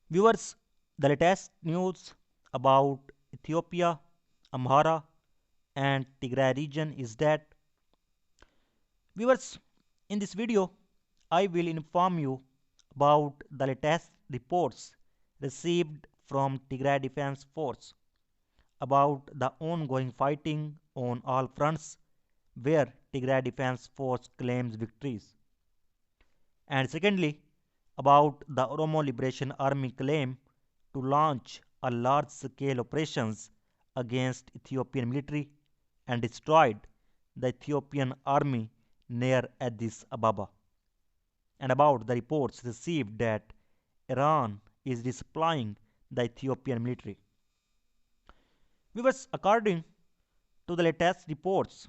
Viewers, the latest news about Ethiopia, Amhara, and Tigray region is that viewers, in this video, I will inform you about the latest reports received from Tigray Defense Force about the ongoing fighting on all fronts where Tigray Defense Force claims victories. And secondly, about the Oromo Liberation Army claim to launch a large-scale operations against Ethiopian military and destroyed the Ethiopian army near Addis Ababa, and about the reports received that Iran is resupplying the Ethiopian military. Viewers, according to the latest reports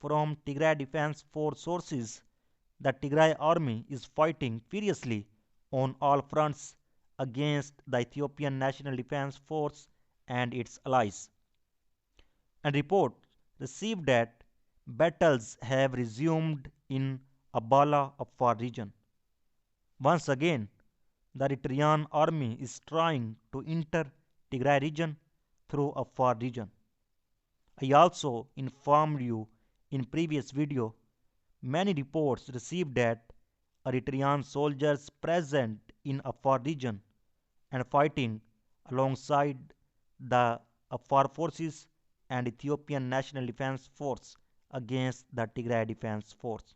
from Tigray Defense Force sources, the Tigray army is fighting furiously on all fronts against the Ethiopian National Defense Force and its allies. And reports received that battles have resumed in Abala Afar region. Once again, the Eritrean army is trying to enter Tigray region through Afar region. I also informed you in previous video many reports received that Eritrean soldiers present in Afar region and fighting alongside the Afar forces and Ethiopian National Defense Force against the Tigray Defense Force.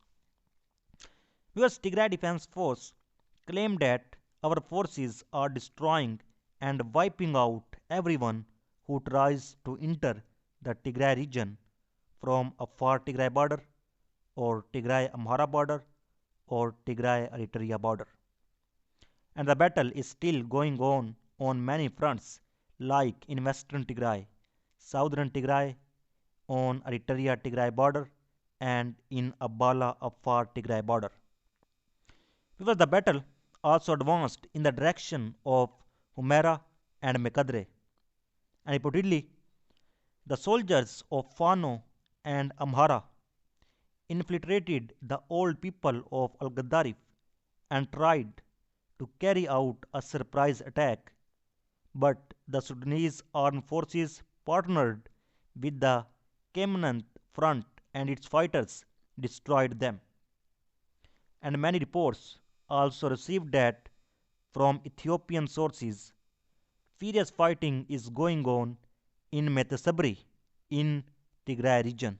US Tigray Defense Force claimed that our forces are destroying and wiping out everyone who tries to enter the Tigray region from Afar Tigray border or Tigray Amhara border or Tigray Eritrea border. And the battle is still going on many fronts like in western Tigray, southern Tigray, on Eritrea Tigray border, and in Abala Afar Tigray border. Because the battle also advanced in the direction of Humera and Mekadre, and reportedly the soldiers of Fano and Amhara infiltrated the old people of Al Gaddarif and tried to carry out a surprise attack, but the Sudanese armed forces partnered with the Kemenant front and its fighters destroyed them. And many reports also received that from Ethiopian sources, furious fighting is going on in Metesabri in Tigray region,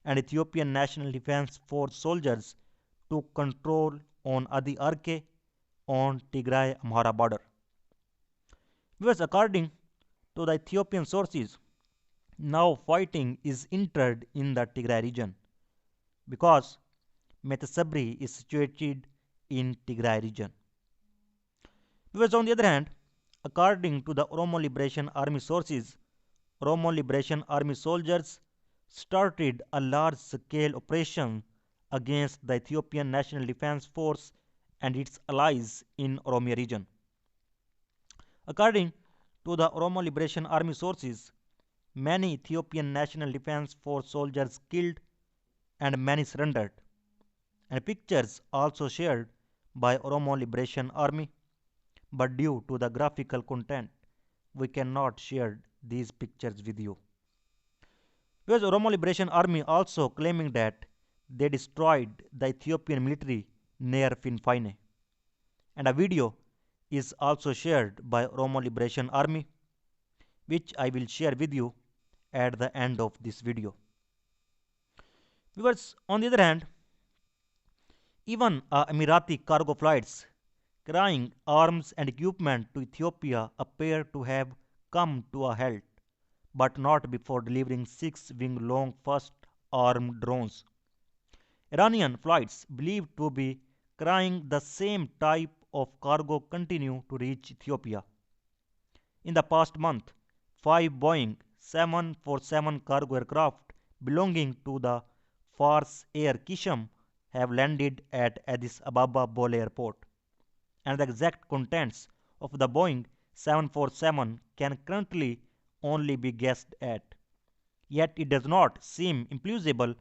and Ethiopian National Defense Force soldiers took control on Adi Arke on Tigray Amhara border. Because according to the Ethiopian sources, now fighting is entered in the Tigray region because Metesabri is situated in Tigray region. Because on the other hand, according to the Oromo Liberation Army sources, Oromo Liberation Army soldiers started a large-scale operation against the Ethiopian National Defense Force and its allies in Oromia region. According to the Oromo Liberation Army sources, many Ethiopian National Defense Force soldiers killed and many surrendered. And pictures also shared by Oromo Liberation Army, but due to the graphical content, we cannot share these pictures with you. Because Oromo Liberation Army also claiming that they destroyed the Ethiopian military near Finfine. And a video is also shared by Oromo Liberation Army, which I will share with you at the end of this video. Viewers, on the other hand, even Emirati cargo flights carrying arms and equipment to Ethiopia appear to have come to a halt, but not before delivering 6-wing long fast armed drones. Iranian flights believed to be carrying the same type of cargo continue to reach Ethiopia. In the past month, 5 Boeing 747 cargo aircraft belonging to the Fars Air Kisham have landed at Addis Ababa Bole Airport, and the exact contents of the Boeing 747 can currently only be guessed at. Yet it does not seem implausible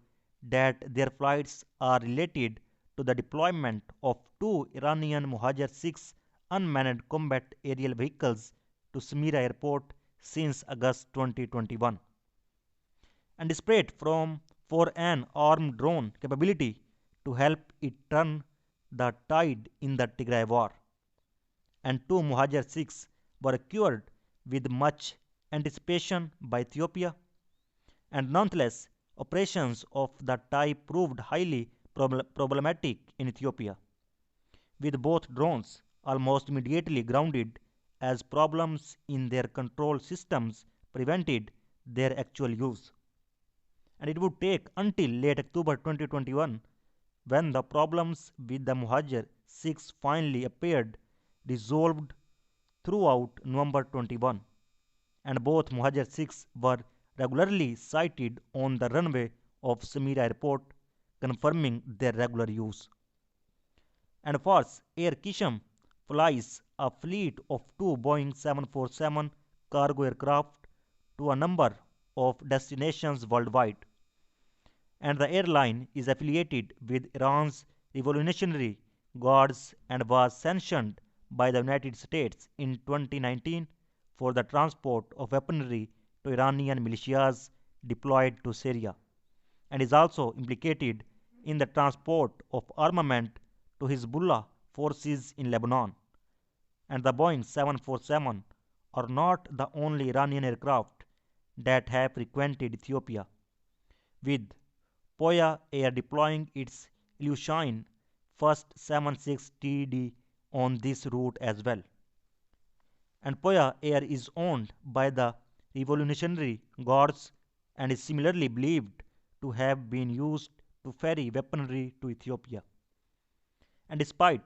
that their flights are related to the deployment of two Iranian Mohajer-6 unmanned combat aerial vehicles to Smira airport since August 2021. And desperate for an armed drone capability to help it turn the tide in the Tigray war. And two Mohajer-6 were acquired with much anticipation by Ethiopia, and nonetheless, operations of the type proved highly problematic in Ethiopia, with both drones almost immediately grounded as problems in their control systems prevented their actual use. And it would take until late October 2021 when the problems with the Mohajer-6 finally appeared resolved throughout November 21, and both Mohajer-6 were regularly sighted on the runway of Samira Airport, confirming their regular use. And first, Air Kisham flies a fleet of two Boeing 747 cargo aircraft to a number of destinations worldwide, and the airline is affiliated with Iran's Revolutionary Guards and was sanctioned by the United States in 2019 for the transport of weaponry to Iranian militias deployed to Syria, and is also implicated in the transport of armament to Hezbollah forces in Lebanon. And the Boeing 747 are not the only Iranian aircraft that have frequented Ethiopia, with Poya Air deploying its Ilyushin first 76TD on this route as well. And Poya Air is owned by the Revolutionary Guards and is similarly believed to have been used to ferry weaponry to Ethiopia. And despite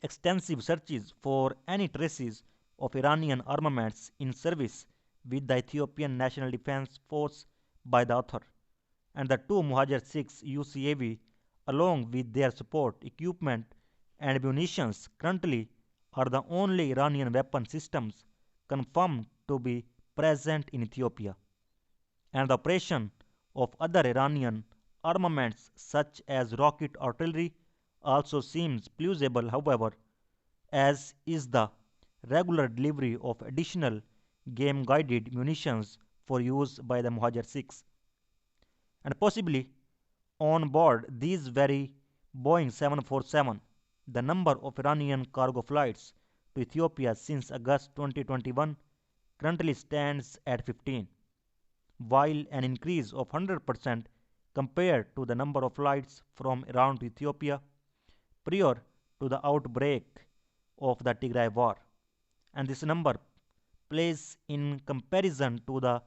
extensive searches for any traces of Iranian armaments in service with the Ethiopian National Defense Force by the author, and the two Mohajer-6 UCAV, along with their support equipment and munitions, currently are the only Iranian weapon systems confirmed to be present in Ethiopia. And the operation of other Iranian armaments, such as rocket artillery, also seems plausible, however, as is the regular delivery of additional game guided munitions for use by the Mohajer-6. And possibly on board these very Boeing 747, the number of Iranian cargo flights to Ethiopia since August 2021 currently stands at 15, while an increase of 100% compared to the number of flights from Iran to Ethiopia prior to the outbreak of the Tigray war. And this number plays in comparison to the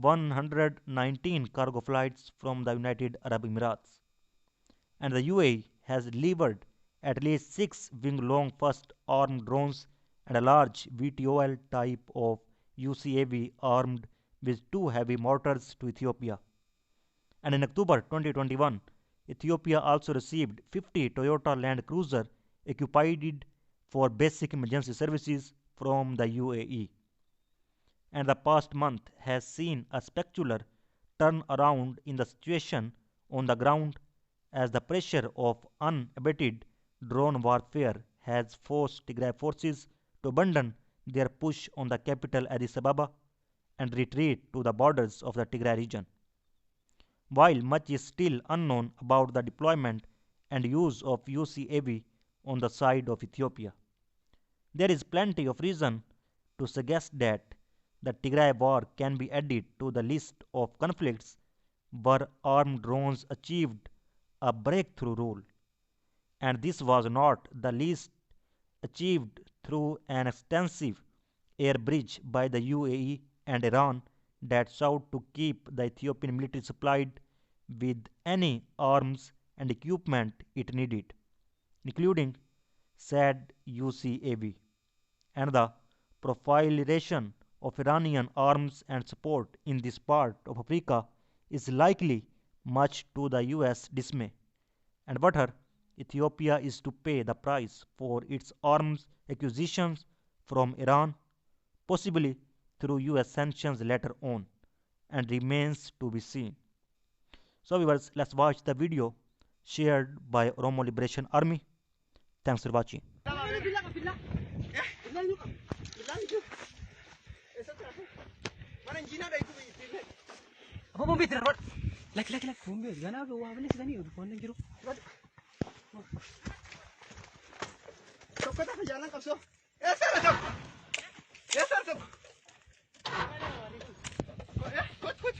119 cargo flights from the United Arab Emirates. And the UAE has delivered at least 6 wing-long first armed drones and a large VTOL type of UCAV armed with two heavy mortars to Ethiopia. And in October 2021, Ethiopia also received 50 Toyota Land Cruiser equipped for basic emergency services from the UAE. And the past month has seen a spectacular turnaround in the situation on the ground as the pressure of unabated drone warfare has forced Tigray forces to abandon their push on the capital Addis Ababa and retreat to the borders of the Tigray region. While much is still unknown about the deployment and use of UCAV on the side of Ethiopia, there is plenty of reason to suggest that the Tigray war can be added to the list of conflicts where armed drones achieved a breakthrough role. And this was not the least achieved through an extensive air bridge by the UAE and Iran that sought to keep the Ethiopian military supplied with any arms and equipment it needed, including said UCAV. And the proliferation of Iranian arms and support in this part of Africa is likely much to the US dismay, and whether Ethiopia is to pay the price for its arms acquisitions from Iran, possibly through US sanctions later on, and remains to be seen. So viewers, let's watch the video shared by Oromo Liberation Army. Thanks for watching. Apa bombi terus? Lek bombi. Gana apa? Wah, beli segini udah phone jiro. Sok kata jalan kau sok. Sok. Sok. Kut.